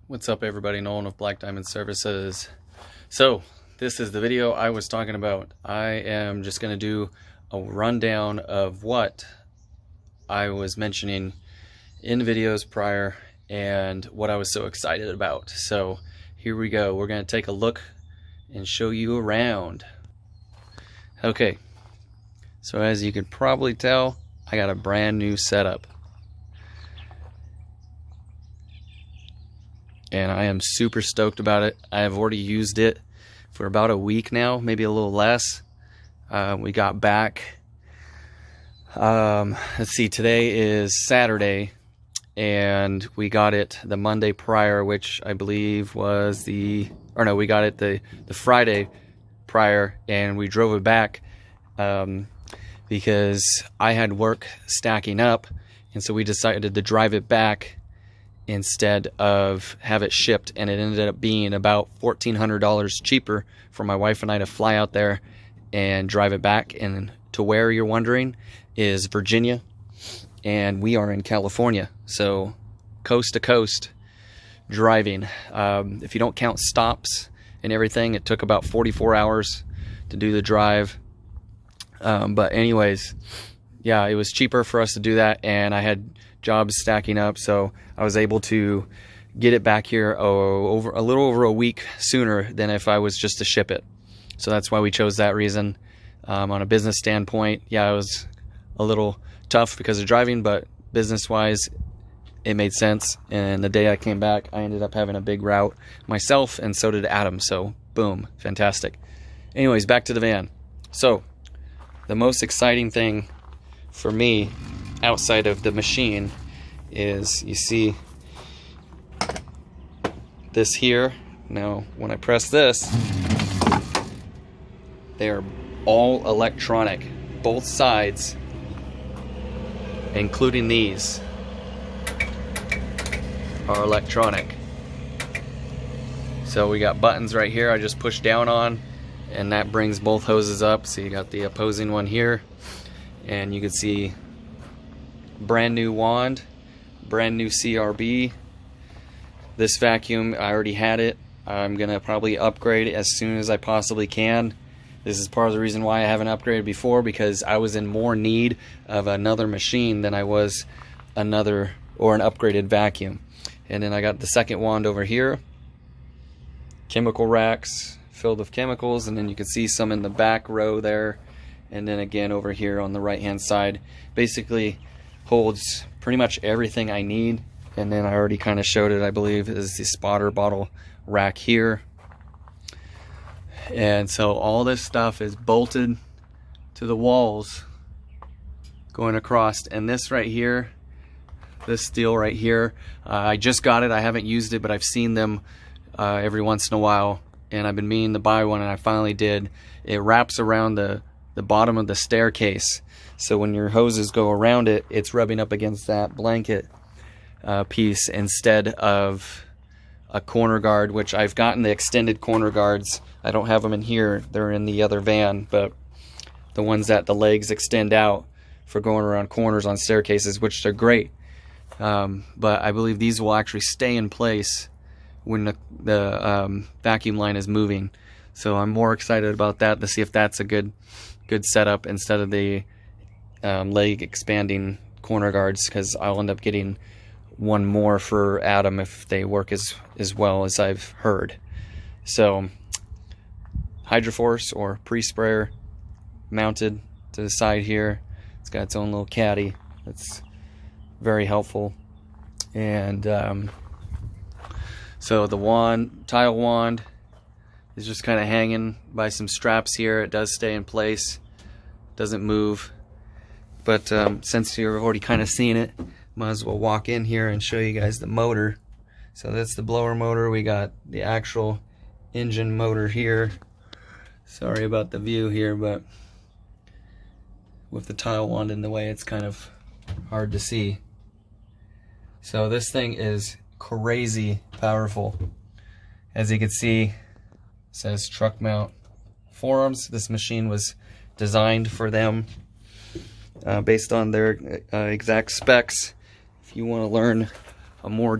What's up, everybody? Nolan of Black Diamond Services. So this is the video I was talking about. I am just going to do a rundown of what I was mentioning in videos prior and what I was so excited about. So here we go. We're going to take a look and show you around. Okay, so as you can probably tell, I got a brand new setup. And I am super stoked about it. I have already used it for about a week now, maybe a little less. We got back, let's see, today is Saturday, and we got it the Monday prior, which I believe was we got it the Friday prior, and we drove it back because I had work stacking up, and so we decided to drive it back instead of have it shipped, and it ended up being about $1,400 cheaper for my wife and I to fly out there and drive it back. And to where, you're wondering, is Virginia, and we are in California, so coast to coast driving. If you don't count stops and everything, it took about 44 hours to do the drive. But anyways, yeah, it was cheaper for us to do that, and I had jobs stacking up, so I was able to get it back here over a little over a week sooner than if I was just to ship it. So that's why we chose that reason. On a business standpoint, yeah, it was a little tough because of driving, but business-wise, it made sense. And the day I came back, I ended up having a big route myself, and so did Adam. So boom, fantastic. Anyways, back to the van. So the most exciting thing for me outside of the machine is, you see this here. Now when I press this, they are all electronic, both sides, including these are electronic. So we got buttons right here I just push down on, and that brings both hoses up. So you got the opposing one here, and you can see brand new wand, brand new CRB. This vacuum, I already had it. I'm gonna probably upgrade it as soon as I possibly can. This is part of the reason why I haven't upgraded before, because I was in more need of another machine than I was an upgraded vacuum. And then I got the second wand over here, chemical racks filled with chemicals, and then you can see some in the back row there, and then again over here on the right hand side. Basically holds pretty much everything I need. And then I already kind of showed it, I believe, is the spotter bottle rack here. And so all this stuff is bolted to the walls going across. And this right here, this steel right here, I just got it. I haven't used it, but I've seen them every once in a while, and I've been meaning to buy one, and I finally did. It wraps around the bottom of the staircase, so when your hoses go around it, it's rubbing up against that blanket piece instead of a corner guard, which I've gotten the extended corner guards. I don't have them in here, they're in the other van, but the ones that the legs extend out for going around corners on staircases, which they're great. But I believe these will actually stay in place when the vacuum line is moving. So I'm more excited about that, to see if that's a good setup instead of the leg expanding corner guards, because I'll end up getting one more for Adam if they work as well as I've heard. So Hydroforce or pre-sprayer mounted to the side here. It's got its own little caddy. That's very helpful. And so the tile wand is just kind of hanging by some straps here. It does stay in place, doesn't move. But since you've already kind of seen it, might as well walk in here and show you guys the motor. So that's the blower motor. We got the actual engine motor here. Sorry about the view here, but with the tile wand in the way, it's kind of hard to see. So this thing is crazy powerful. As you can see, it says truck mount forearms. This machine was designed for them based on their exact specs. If you want to learn a more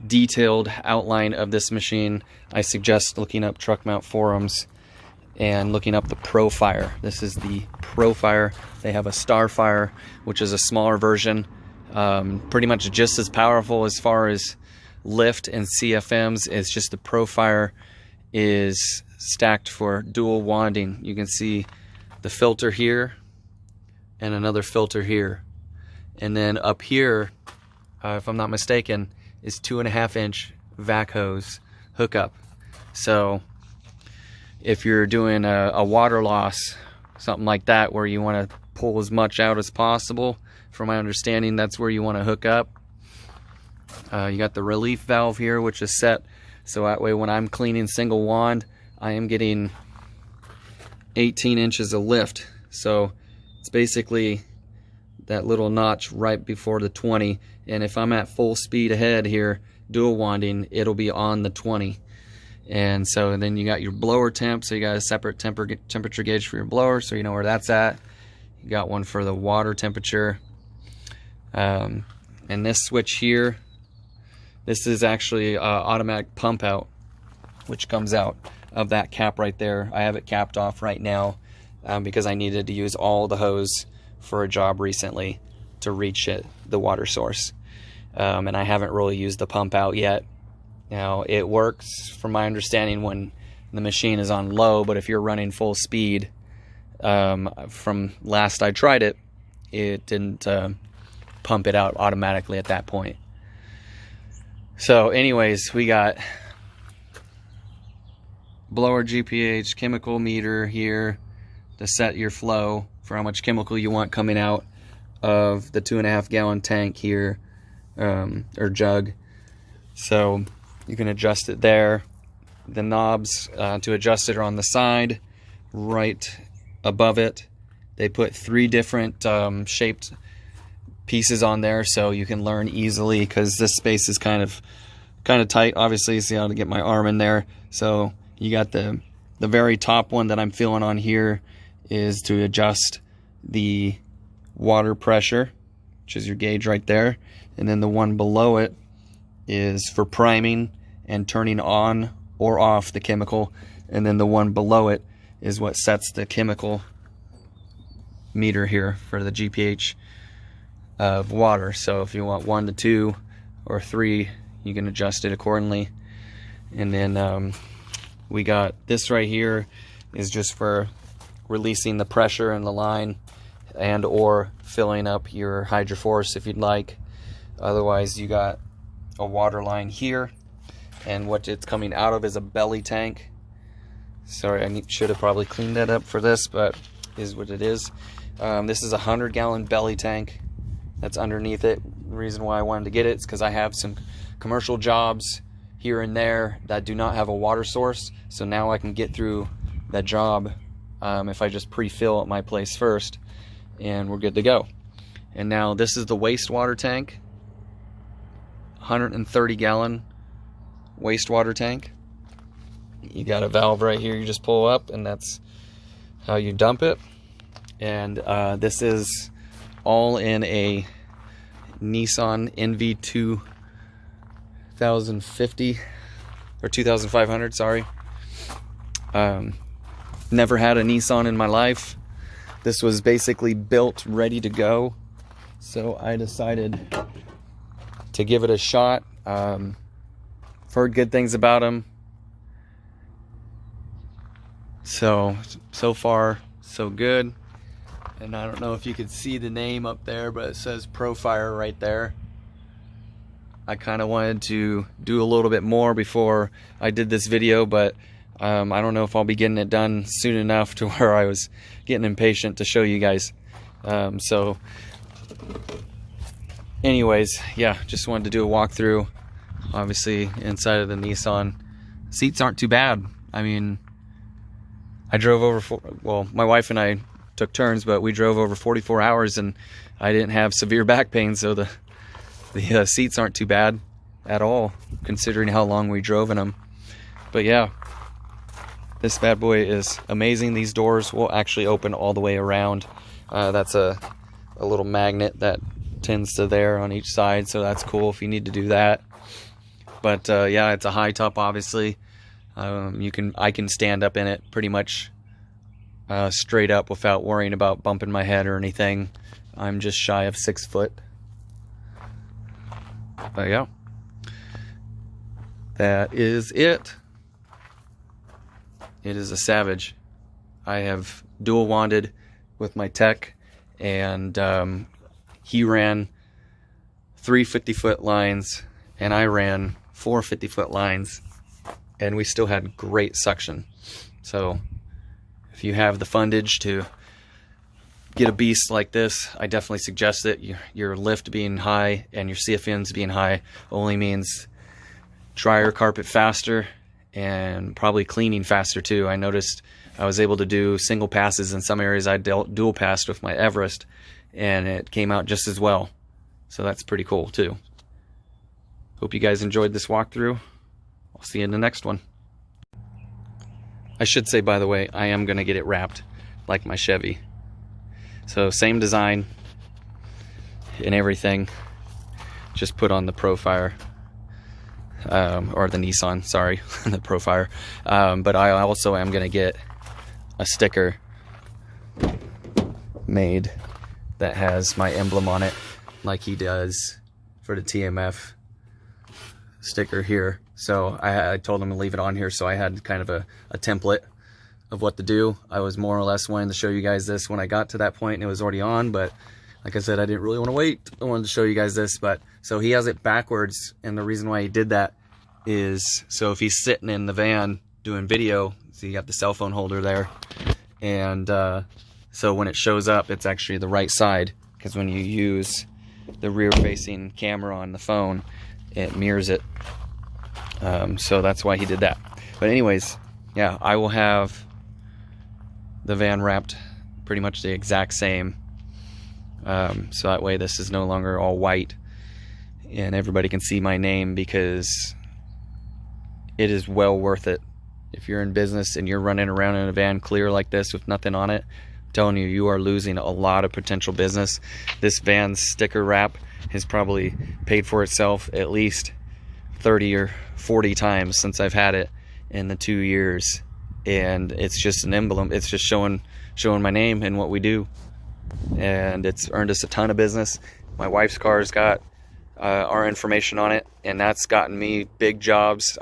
detailed outline of this machine, I suggest looking up truck mount forums and looking up the Profire. This is the Profire. They have a Starfire, which is a smaller version, pretty much just as powerful as far as lift and CFMs. It's just the Profire is stacked for dual wanding. You can see the filter here and another filter here, and then up here, if I'm not mistaken, is 2.5-inch vac hose hookup. So if you're doing a water loss, something like that, where you want to pull as much out as possible, from my understanding, that's where you want to hook up. You got the relief valve here, which is set so that way when I'm cleaning single wand, I am getting 18 inches of lift. So it's basically that little notch right before the 20, and if I'm at full speed ahead here dual wanding, it'll be on the 20. And so then you got your blower temp, so you got a separate temperature gauge for your blower, so you know where that's at. You got one for the water temperature, and this switch here, this is actually automatic pump out, which comes out of that cap right there. I have it capped off right now because I needed to use all the hose for a job recently to reach the water source, and I haven't really used the pump out yet. Now it works from my understanding when the machine is on low, but if you're running full speed, from last I tried it, it didn't pump it out automatically at that point. So anyways, we got blower GPH, chemical meter here to set your flow for how much chemical you want coming out of the 2.5 gallon tank here, or jug. So you can adjust it there. The knobs to adjust it are on the side right above it. They put 3 different shaped pieces on there so you can learn easily, because this space is kind of tight. Obviously, you see how to get my arm in there. So you got the very top one that I'm feeling on here is to adjust the water pressure, which is your gauge right there, and then the one below it is for priming and turning on or off the chemical, and then the one below it is what sets the chemical meter here for the GPH of water. So if you want 1 to 2 or 3, you can adjust it accordingly. And then we got this right here is just for releasing the pressure in the line and or filling up your hydroforce if you'd like. Otherwise, you got a water line here, and what it's coming out of is a belly tank. Sorry, I should have probably cleaned that up for this, but is what it is. This is a 100-gallon belly tank that's underneath it. The reason why I wanted to get it is because I have some commercial jobs here and there that do not have a water source, so now I can get through that job if I just pre-fill at my place first, and we're good to go. And now this is the wastewater tank, 130-gallon wastewater tank. You got a valve right here you just pull up, and that's how you dump it. And this is all in a Nissan NV 2050 or 2500, sorry. Never had a Nissan in my life. This was basically built ready to go, so I decided to give it a shot. Heard good things about them. So far so good. And I don't know if you could see the name up there, but it says Profire right there. I kind of wanted to do a little bit more before I did this video, but I don't know if I'll be getting it done soon enough to where I was getting impatient to show you guys. So anyways, yeah, just wanted to do a walkthrough. Obviously inside of the Nissan, seats aren't too bad. I mean, I drove over, well, my wife and I took turns, but we drove over 44 hours and I didn't have severe back pain, so the seats aren't too bad at all, considering how long we drove in them. But yeah, this bad boy is amazing. These doors will actually open all the way around. That's a little magnet that tends to there on each side, so that's cool if you need to do that. But yeah, it's a high top, obviously. I can stand up in it pretty much straight up without worrying about bumping my head or anything. I'm just shy of 6 foot. But yeah, that is it. It is a savage. I have dual wanded with my tech, and he ran 3 50-foot lines and I ran 4 50-foot lines, and we still had great suction. So if you have the fundage to get a beast like this, I definitely suggest it. Your lift being high and your CFNs being high only means drier carpet faster and probably cleaning faster too. I noticed I was able to do single passes in some areas. I dual passed with my Everest, and it came out just as well. So that's pretty cool too. Hope you guys enjoyed this walkthrough. I'll see you in the next one. I should say, by the way, I am going to get it wrapped like my Chevy. So same design and everything, just put on the Profire, or the Nissan, sorry, the Profire. But I also am going to get a sticker made that has my emblem on it, like he does for the TMF sticker here. So I told him to leave it on here, so I had kind of a template of what to do. I was more or less wanting to show you guys this when I got to that point, and it was already on, but like I said, I didn't really want to wait. I wanted to show you guys this. But so he has it backwards, and the reason why he did that is so if he's sitting in the van doing video, so you got the cell phone holder there, and so when it shows up, it's actually the right side, because when you use the rear facing camera on the phone, it mirrors it. So that's why he did that. But anyways, yeah, I will have the van wrapped pretty much the exact same, so that way this is no longer all white and everybody can see my name, because it is well worth it. If you're in business and you're running around in a van clear like this with nothing on it, I'm telling you, you are losing a lot of potential business. This van's sticker wrap has probably paid for itself at least 30 or 40 times since I've had it in the 2 years, and it's just an emblem. It's just showing my name and what we do, and it's earned us a ton of business. My wife's car's got our information on it, and that's gotten me big jobs.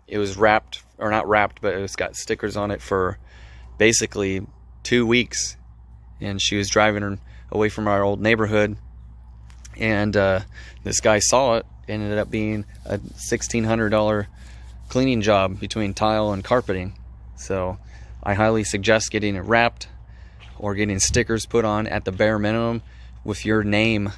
It was wrapped, or not wrapped, but it's got stickers on it for basically 2 weeks, and she was driving her away from our old neighborhood, and this guy saw it. Ended up being a $1,600 cleaning job between tile and carpeting. So I highly suggest getting it wrapped or getting stickers put on at the bare minimum with your name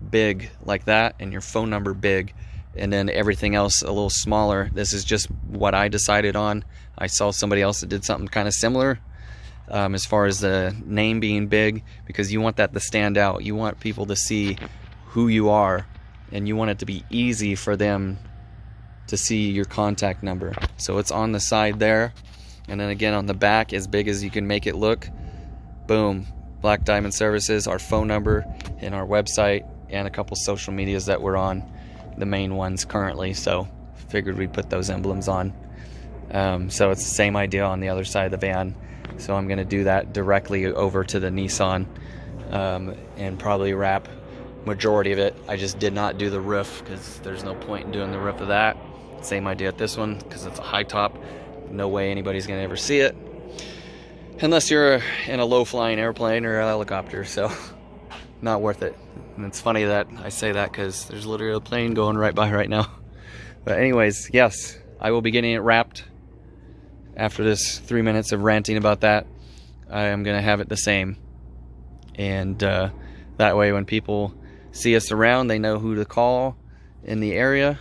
big like that and your phone number big, and then everything else a little smaller. This is just what I decided on. I saw somebody else that did something kind of similar, as far as the name being big, because you want that to stand out. You want people to see who you are, and you want it to be easy for them to see your contact number. So it's on the side there, and then again on the back, as big as you can make it look. Boom, Black Diamond Services, our phone number and our website, and a couple social medias that we're on, the main ones currently. So figured we'd put those emblems on. So it's the same idea on the other side of the van. So I'm gonna do that directly over to the Nissan, and probably wrap majority of it. I just did not do the roof because there's no point in doing the roof of that. Same idea at this one, because it's a high top. No way anybody's gonna ever see it unless you're in a low flying airplane or a helicopter, so not worth it. And it's funny that I say that because there's literally a plane going right by right now. But anyways, yes, I will be getting it wrapped after this 3 minutes of ranting about that. I am gonna have it the same, and that way when people see us around, they know who to call in the area,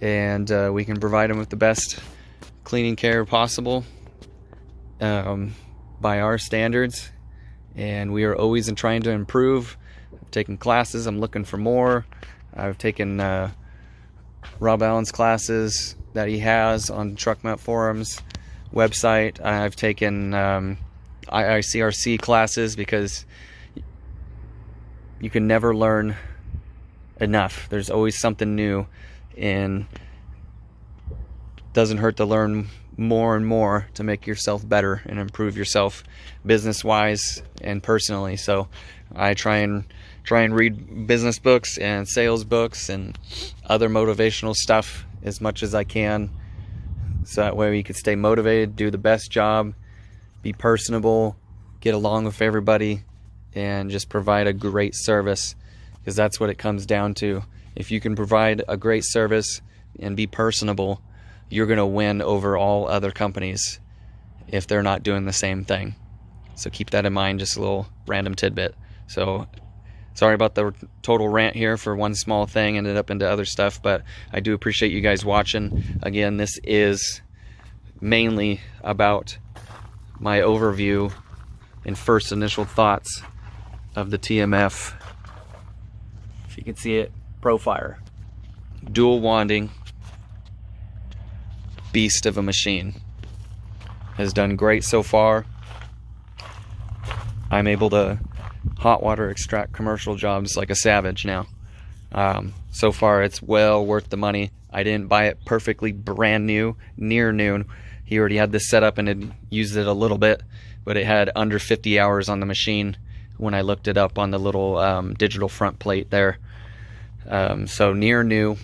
and we can provide them with the best cleaning care possible, by our standards. And we are always trying to improve. I've taken classes, I'm looking for more. I've taken Rob Allen's classes that he has on Truck Mount Forums website. I've taken IICRC classes, because you can never learn enough. There's always something new, and it doesn't hurt to learn more and more to make yourself better and improve yourself business-wise and personally. So I try and read business books and sales books and other motivational stuff as much as I can, so that way you can stay motivated, do the best job, be personable, get along with everybody, and just provide a great service, because that's what it comes down to. If you can provide a great service and be personable, you're going to win over all other companies if they're not doing the same thing. So keep that in mind, just a little random tidbit. So sorry about the total rant here for one small thing, ended up into other stuff, but I do appreciate you guys watching. Again, this is mainly about my overview and first initial thoughts of the TMF. If you can see it, Profire. Dual wanding beast of a machine. Has done great so far. I'm able to hot water extract commercial jobs like a savage now. So far it's well worth the money. I didn't buy it perfectly brand new, near noon. He already had this set up and had used it a little bit, but it had under 50 hours on the machine when I looked it up on the little digital front plate there. So near new.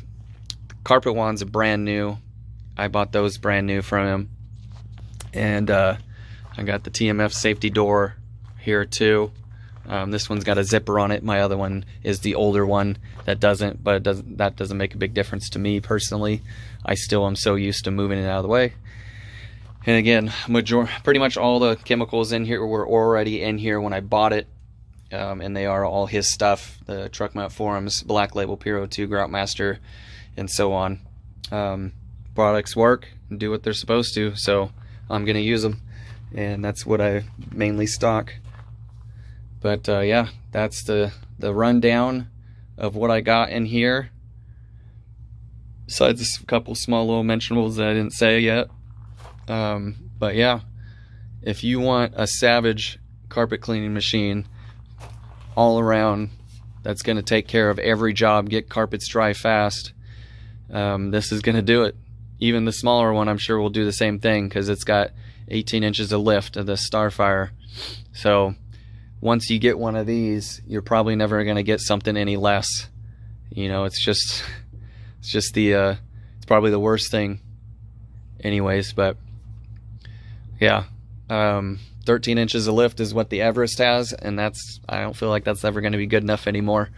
Carpet wands are brand new. I bought those brand new from him. And I got the TMF safety door here too. This one's got a zipper on it. My other one is the older one that doesn't, but that doesn't make a big difference to me personally. I still am so used to moving it out of the way. And again, pretty much all the chemicals in here were already in here when I bought it, and they are all his stuff. The Truck Mount Forums, Black Label, Puro 2, Grout Master, and so on. Products work and do what they're supposed to, so I'm gonna use them, and that's what I mainly stock. But yeah, that's the rundown of what I got in here, besides a couple small little mentionables that I didn't say yet. But yeah, if you want a savage carpet cleaning machine all around that's going to take care of every job, get carpets dry fast, this is going to do it. Even the smaller one I'm sure will do the same thing, because it's got 18 inches of lift of the Starfire. So once you get one of these, you're probably never going to get something any less. You know, it's probably the worst thing anyways. But yeah, 13 inches of lift is what the Everest has, and I don't feel like that's ever going to be good enough anymore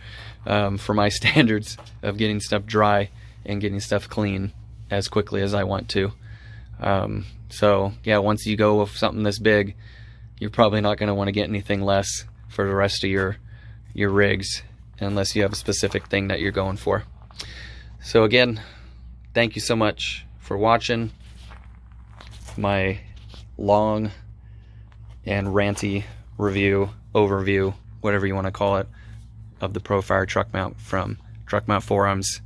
for my standards of getting stuff dry and getting stuff clean as quickly as I want to. So yeah, once you go with something this big, you're probably not going to want to get anything less for the rest of your rigs, unless you have a specific thing that you're going for. So again, thank you so much for watching my long and ranty review, overview, whatever you want to call it, of the Profire truck mount from Truck Mount Forums.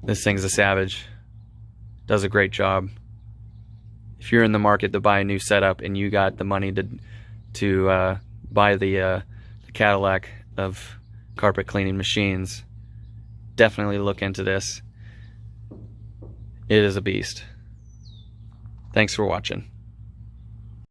This thing's a savage. Does a great job. If you're in the market to buy a new setup and you got the money to buy the Cadillac of carpet cleaning machines, definitely look into this. It is a beast. Thanks for watching.